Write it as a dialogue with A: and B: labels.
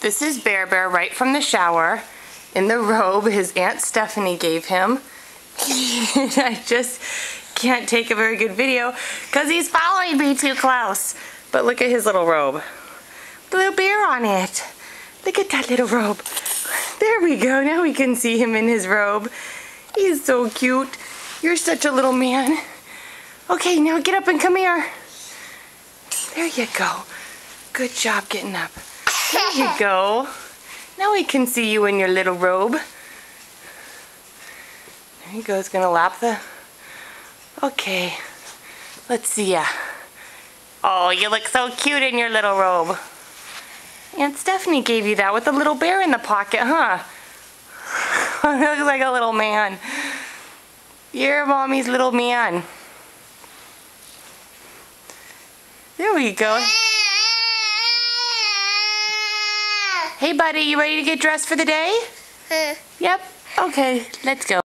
A: This is Bear Bear right from the shower in the robe his Aunt Stephanie gave him. I just can't take a very good video because he's following me too close. But look at his little robe. The little bear on it. Look at that little robe. There we go. Now we can see him in his robe. He's so cute. You're such a little man. Okay, now get up and come here. There you go. Good job getting up. There you go. Now we can see you in your little robe. There you go. It's gonna lap the... Okay. Let's see ya. Oh, you look so cute in your little robe. Aunt Stephanie gave you that with a little bear in the pocket, huh? Looks like a little man. You're Mommy's little man. There we go. Hey buddy, you ready to get dressed for the day? Yep. Okay, let's go.